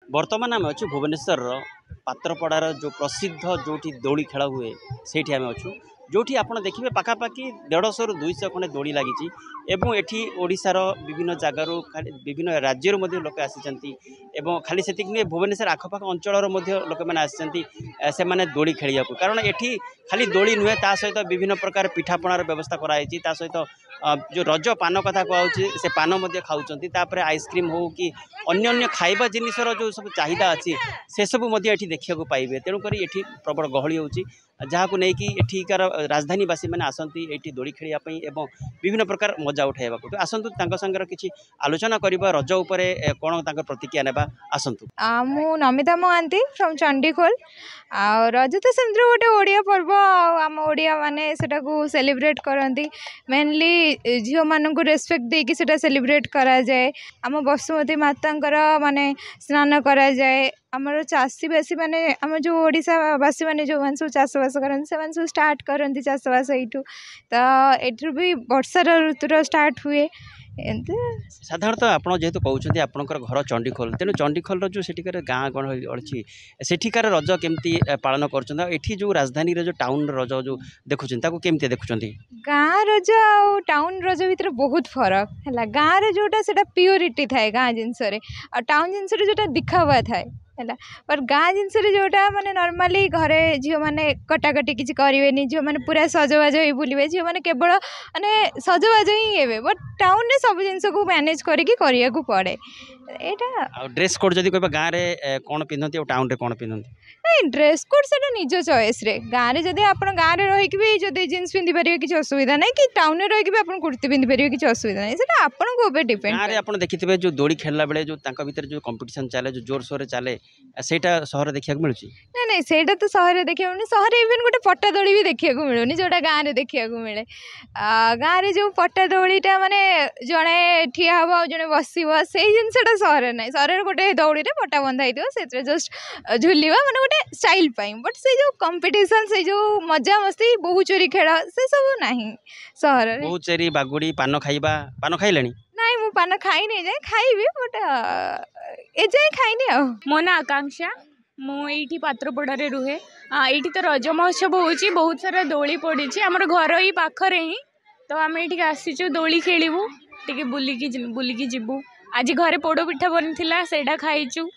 बर्तमान आम अच्छु भुवनेश्वर पात्रपड़ार जो प्रसिद्ध जो दौड़ी खेल हुए से आम अच्छु जो आपड़ देखिए पखापाखि 150 ରୁ 200 खंडे दौड़ी लगी एवं एठी ओडिशार विभिन्न जगार विभिन्न राज्य लोक आसी खाली से भुवनेश्वर आखपाख अंचल लोक मैंने आसी से दौड़ी खेलिया कारण एठी खाली दौड़ी नुहे ता सहित विभिन्न प्रकार पिठापणार व्यवस्था कराई सहित जो रज पान कथा कहूँ से पान खाऊँ आइसक्रीम हो कि अन्य खाइबा जिनिसर जो सब चाहिदा अच्छी से सब देखा पाइबे तेणुक ये प्रबल गहली होची जहाँ को लेकिन एठिकार राजधानीवासी मैंने आसती ये दौड़ी खेलने विभिन्न प्रकार मजा उठाइबा तो आसतु संगर किसी आलोचना करबा रज उपरे कौन प्रतिक्रिया नेबा आसतु। मु नमिता महांती फ्रॉम चंडीखोल रज तो सेमती गोटे ओडिया पर्व आम ओडिया माने सेटा को सेलिब्रेट करती मेनली झील मानक रेस्पेक्ट देकी सेटा सेलिब्रेट करा जाए आम बसुमती मातांकर माने स्नान करा जाए आमर चाषीवासी माने आम जो ओडिशावासी माने जो मान सब चाषबास करते से सब स्टार्ट करती चाषबास यू तो ये भी वर्षार ऋतुर स्टार्ट हुए साधारणतः आप जेहेतु कहते आपंकर घर चंडीखोल तेणु चंडीखोल जो सेठिकार गाँ गण अच्छी सेठिकार रज केमती पालन कर जो राजधानी जो टाउन रज जो देखुं केमती देखुं गाँ रज आ टाउन रज भितर बहुत फरक है गाँव में जोटा से प्योरिटी थाए गाँ जिनस टाउन जिनस जोटा दिखावा थाए है पर गाँ जिनस जोटा माने नॉर्मली घरे झील मैंने कटाकटी किसी करेंगे झील मैंने पूरा सजबाज हो बुलवे झील मैंने केवल माने सजबाज ही हे बट टाउन में सब जिन को मैनेज करने को पड़े यहाँ ड्रेस कोड जब कह गाँव में कौन पिंधती टाउन में कौन पिंधती नहीं ड्रेस कोड से निज चॉइस रे गाँव में जब आप गाँव में रहीकि भी जब जीन्स पिंधि पारे किसी असुविधा ना कि टाउन में रहीकि भी कुर्ती पिंधि पारे किसी असुविधा नहीं से आपको डिपेंड गाँव में आप देखिए जो दौड़ी खेलला बेले जो भीतर जो कंपटीशन चले जो जोर सोर चले सेटा सहर देखा मिलूँ नहीं नहीं सेटा तो सहर देखा मिलूँ सहर इवेन गोटे पट्टा दौड़ी भी देखा मिलूनी जोटा गाँव में देखा मिले गाँव में जो पट्टा दौड़ीटा माने जड़े ठिया हम जड़े बस से जिनसा सहर ना सहर गोटे दौड़ी में पट्टा बंधा से जस्ट झुलवा माने गोटे स्टाइल बट से जो कंपटीशन से जो मजा मस्ती बहु चोरी खेल से सब नहीं सहर बहु चोरी बागुड़ी पान खाइबा पान खाइले नहीं मु पान खाई नहीं जाए खाइबी बट ए जाए खाइनी आ मो ना आकांक्षा मुझे पात्रपड़े रुहे ये तो रज महोत्सव हो बहुत सारा दोली पड़ी आमर घर ही पाखरे ही तो आम ये आसीचु दोली खेलू टे बुलिकी जीवु आज घरे पोड़ पिठा बनी से खाइचु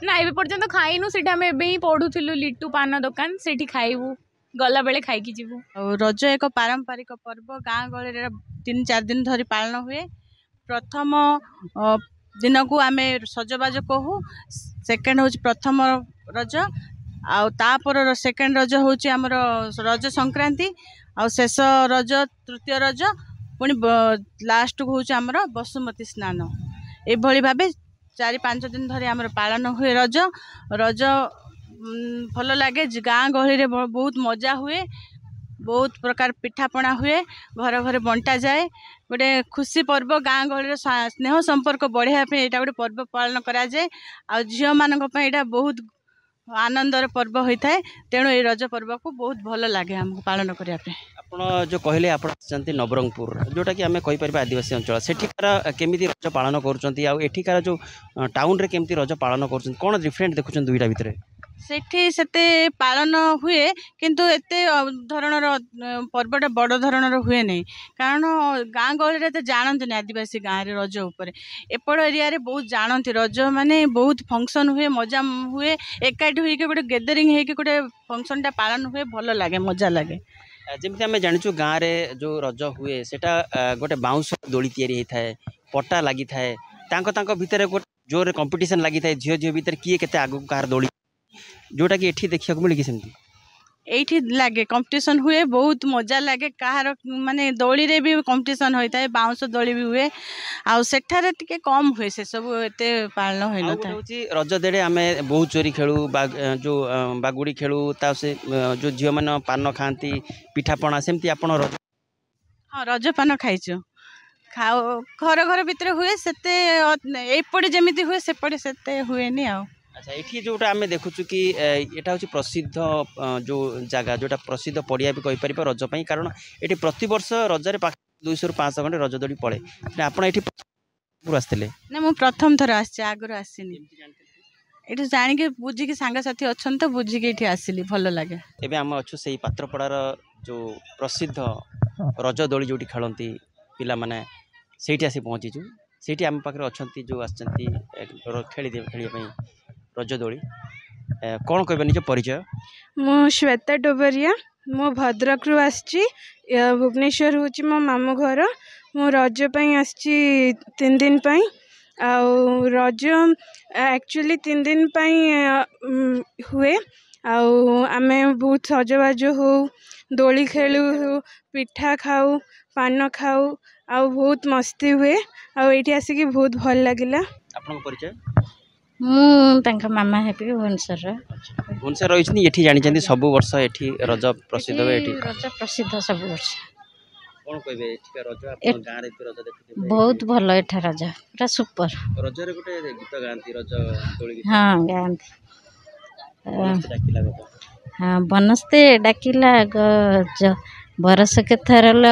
ना ए पर्यंत खाइनु से ही पढ़ुलु लिटू पान दुकान से खाइबू गला बेले खाइकी जीवु। रज एक पारंपरिक पर्व गाँ गहली 3-4 दिन धरी पालन हुए प्रथम दिन को आम सजबाज कहू सेकेंड हूँ प्रथम रज आपर सेकेंड रज हूँ आमर रज संक्रांति आ शेष रज तृतीय रज पुणी लास्ट को हूँ आमर बसुमती स्नान एभली भाव 4-5 दिन धरी आमर पालन हुए रज रज भल लगे गाँ गहली बहुत मजा हुए बहुत प्रकार पिठापଣା हुए घर घर बंटा जाए गोटे खुशी पर्व गाँ गहली स्नेह संपर्क बढ़ाई यहाँ गोटे पर्व पालन कराए आ झील मान बहुत आनंदर पर्व होता है तेणु ये रज पर्व को बहुत भल लगे हमको पालन करने ଆପଣ जो कहले आप नवरंगपुर जोटा कि आम कहीपर आदिवासी अंचल सेठिकार केमी रज पालन करेठिकार जो टाउन रे केमती रज पालन कर कौन डिफरेंट देखुं दुईटा भितर सेठी सेते पालन हुए किंतु एते धरणर पर्वटा बड़ धरणर हुए नहीं कारण गाँ गहली तो जानते आदिवासी गाँव रे रज उपर एपड़ एरिया रे बहुत जानती रज माने बहुत फंक्शन हुए मजा हुए एकाठी होके गोटे गैदरिंग होके गोटे फंक्शनटा पालन हुए भल लगे मजा लगे जमी आम जाचु गाँव में जो रज हुए सेटा गोटे बाउंस दोली तैयारी होता है पट्टा लगी था भितर गोटे जोर कंपटीशन लगी था झील झील भितर किए केते आगु कार दोली जोटा कि एठी देखा मिले सेमती एठी लगे कंपटीशन हुए बहुत मजा लगे कहार माने दोली रे भी कंपटीशन होता है बाउंस दोली भी हुए आ सेठारे टिके कम हुए से सब एते पालन होई न था रज देड़े आमे बहुत चोरी खेलू जो बागुड़ी खेलू ता से जो झील मान पान खाती पिठापଣା सेमती आपण हाँ रज पान खाइछु खाओ घर घर भितर हुए सेते एपटे जेमिति हुए सेपटे सेते हुएनी आ अच्छा ये जोटा आम देखुँ कि यहाँ हूँ प्रसिद्ध जो जगह जोटा प्रसिद्ध पड़िया भी कहीपर रजपाई कारण ये प्रत वर्ष रजरे 200 ରୁ 500 खंडे रज दोड़ी पड़े आप आसते ना मु प्रथम थर आसी आगुरी आसीनी ये जानिक बुझिकी सांगसाथी अच्छा तो बुझिकी ये आसली भल लगे एवं आम अच्छु से पात्रपड़ार जो प्रसिद्ध रज दोली जो खेलती पिला माने से आसी पहुँचीचु से आम पाखे अच्छा जो खेल रज दोली कौन कह निज परिचय मु श्वेता डोबरिया मो भद्रक रु आसी भुवनेश्वर हूँ मो मामू घर मो रज आसी 3 दिन आउ रज एक्चुअली 3 दिन हुए आमे बहुत सजबाज हो दोली खेलु पिठा खाऊ पान खाऊ आउ बहुत मस्ती हुए आठी आसिक बहुत भल लगिला। आपन परिचय मु मामा हेपी भुवनेश्वर रही ये जानी सब वर्ष ये रज प्रसिद्ध हुए रज प्रसिद्ध सब वर्ष कौन कहबे रज आपन गां रे रज देखते बहुत भल एठा रज पूरा सुपर रज रे गोटे गीत गांती रज दोली हाँ गांती डाकिला गप हाँ बनस्ते डाकिला गज बरस के थरल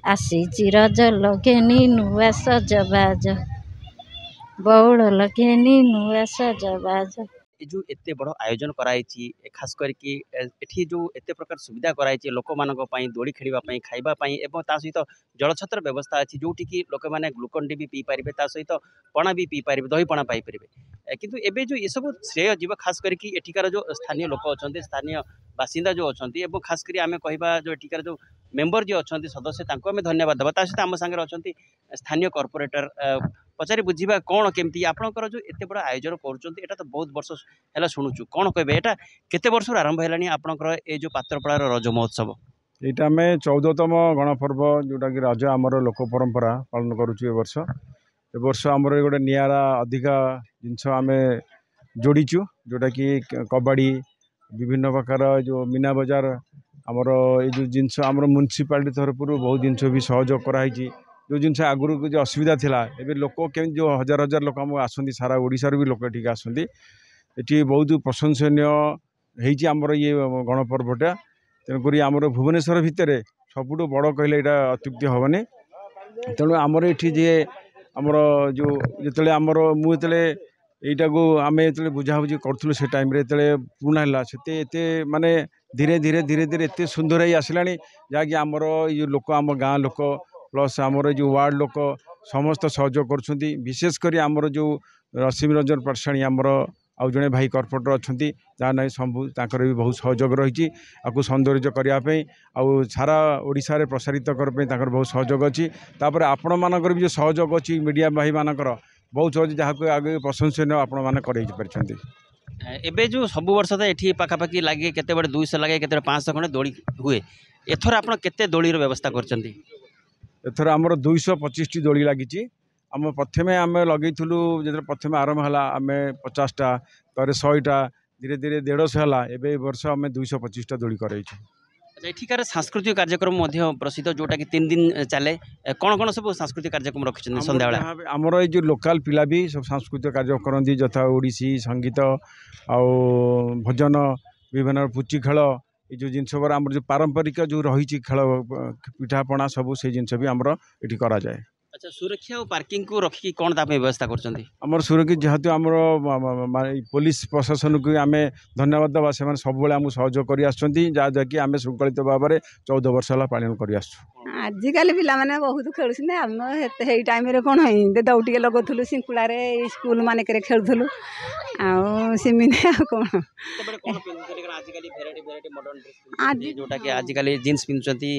आसी चिरज लगेनी नुआ सजबाज बौड़ लगेनी नुआ सजबाज जो एते बड़ आयोजन कराई खास करके एठी जो एते प्रकार सुविधा कराई लोक मानक पई दोली खेलिबा पई खाइबा पई एवं ता सहित जलछत्र व्यवस्था अछि जोठी कि लोक माने ग्लूकोन डी भी पी पारिबे ता सहित पणा भी पी पारिबे दही पणा पाई पारिबे किंतु एबे जो ये सब श्रेय जीव खास करके एठिकार जो स्थानीय लोक अछंती स्थानीय बासिंदा जो अछंती एवं खास करी आमे कहबा जो एठिकार जो मेंबर जो अछंती सदस्य तांको आमे धन्यवाद देबा ता सहित आम संगे अछंती स्थानीय कॉर्पोरेटर पचारि बुझीबा कोन केमती आपनकर जो एते बड़ आयोजन करूचंती एटा तो बहुत वर्ष हैला सुनुचु कोन कहबे एटा केते वर्ष आरंभ हैलानी आपनकर ए जो पात्रपड़ार रज महोत्सव यहाँ आम 14तम गणपर्व जोटा कि रज आमर लोक परंपरा पालन करुचु ए वर्ष आमर गोटे नियारा अधिका जिनस आम जोड़ीचु जोटा कि कबाड़ी विभिन्न प्रकार जो मीना बजार आमर ये जो जिनस आमर म्युनिसिपालिटी तरफ बहुत जिनस भी सहयोग कराई जो जिनस आगुरी जो असुविधा थिला एबे लोक केम जो हजार हजार लोक आम आसती सारा ओडिशार भी लोक ये आसती ये बहुत प्रशंसनीय होती आमर ये गणपर्वटा तेणुक आमर भुवनेश्वर भितर सबुठ बड़ कहले यहाँ अत्युक्ति हेनी तेणु आमर ये जे आमर जो जिते आमर मुझे यहीटा को आम जो बुझाबुझी करूँ से टाइम जो पुराना है से माने धीरे धीरे धीरे धीरे एत सुंदर ही आसला जहाँकि आमर ये लोक आम गाँ लोक प्लस आमर जो वार्ड लोक समस्त सहयोग कर विशेषकर आमर जो रश्मि रंजन पाठशाणी आमर आउ जड़े भाई कॉर्पोरेटर अच्छा जहाँ ना शंभु ताकर भी बहुत सहयोग रही आपको सौंदर्य करने आउ सारा ओडिशा रे प्रसारित करने बहुत सहयोग अच्छी तापर आपण मानकर भी जो सहयोग अच्छी मीडिया भाई मानकर बहुत सहज जहाँ आगे प्रशंसनीय आपण मैंने कर एबे जो सब वर्ष तो ये पाखापाखि लगे केते बड़े 200 लगे केते 500 खंडे दोली हुए एथर आपण केते दोलीर व्यवस्था करचंती एथर आमर 225 दोली लगी आम प्रथमे आम लगेलु जो प्रथम आरंभ है आम 50टा तर 100टा धीरे धीरे 150 है ए वर्ष आम 225टा दोली कराइछु। एठिकार सांस्कृतिक कार्यक्रम प्रसिद्ध जोटा कि 3 दिन चले कौन कौन सब सांस्कृतिक कार्यक्रम रखिछन संध्या बेला आमर ये जो लोकल पिला भी सब सांस्कृतिक कार्य करती यथा ओडिसी संगीत आउ भजन विभिन्न पुची खेल ये जो जिनस आम जो पारंपरिक जो रही खेल पिठापणा सब से जिनस भी आमर ये करा जाए। अच्छा सुरक्षा और पार्किंग को रखी कौन ताप व्यवस्था करछंती आमर सुरक्षित जेहेतु आमर पुलिस प्रशासन को आम धन्यवाद देवा से सब आमको सहयोग कर जहाँकि आम श्रृंखलित भाव में 14 वर्ष है पालन कर आजिकल पिला बहुत खेलुँ आम से टाइम कौन है दौड़ लगुलु सिंकुला स्कूल मानक खेलुलु आमिने कौन जोटा कि आजिकल जीन्स पिंधुचंती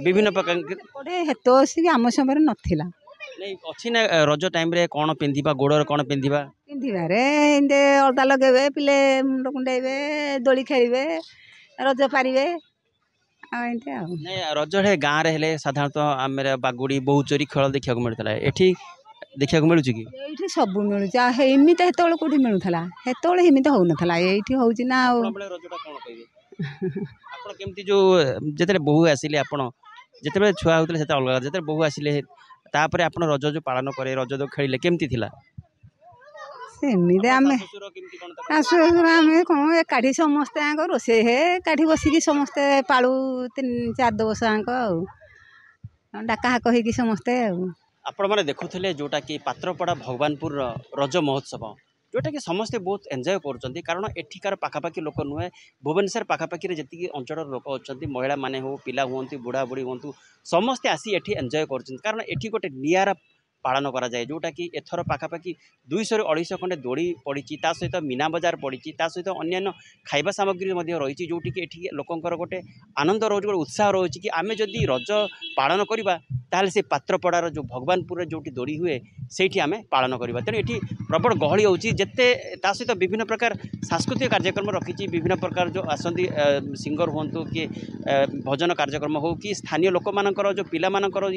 विभिन्न प्रकार हेत आम समय नाला नहीं अच्छी ना रज टाइम रे कौन पिंधिबा गोड़र कौन पिंधिबा पिंधिबारे एंदे अलता लगेबे पिले मुंड कुंडेबे दोली खेलिबे रज पारिबे नहीं रज है गाँव रे हेले साधारणतः आमर बागुड़ी बहुचोरी खेल देखा मिलता है एठी देखा मिलूँ कि ये सब मिलूँ एमती हेत कौटी मिलूला हेतु एमती हो नाला ये होना केमती जो जिते बहु आसिले आपण जिते छुआ होते अलग जिते बहु आसिले तापर आप रज जो पालन करे रज जो खेलिले केमती थिला सेमती आम शाशुर आम कौन एकाठी समस्ते आँक रोसे हे एकाठी बसिकी समस्ते पालू 3-4 वर्ष आँक डाका हाक हो समस्ते आपण मैंने देखुले जोटा कि पात्रपड़ा भगवानपुर रज महोत्सव जोटा कि समस्ते बहुत एंजॉय कर कारण एठिकार पाखापाखि लोक नुहे भुवनेश्वर पाखापाखि जी अंचल लोक अच्छा महिला माने हो पिला हूँ बुढ़ा बुढ़ी हूँ समस्ते आसी एठी एंजॉय कर कारण एठी गोटे नियारा पालन करा जाए जोटा कि एथर पाखापाखि 200 ରୁ 250 खंडे दोड़ी पड़ी सहित मीना बजार पड़ी सहित अन्य खाइबा सामग्री रही जोटि कि एठी लोकंकर गोटे आनंद रोज गोटे उत्साह रही कि आमे जदि रज पालन करवा ताहले से पात्रपड़ार जो भगवानपुर जोटी दोड़ी हुए से आमे पालन करवा तेणु ये प्रबल गहली होची जेते ता सहित विभिन्न प्रकार सांस्कृतिक कार्यक्रम रखी विभिन्न प्रकार जो आसती सिंगर हूँ कि भजन कार्यक्रम हो कि स्थानीय लोक मानकर जो पिला मानकर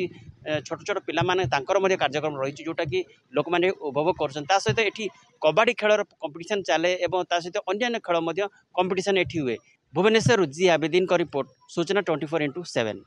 छोट छोट पिला माने तांकर मध्ये कार्यक्रम रही जोटा कि लोक माने उपभोग कर सहित एठी कबाडी खेलर कंपिटिशन चले और ता सहित अन्य खेल कंपिटिशन एठी हुए। भुवनेश्वर जी आवेदन का रिपोर्ट सूचना 24x7।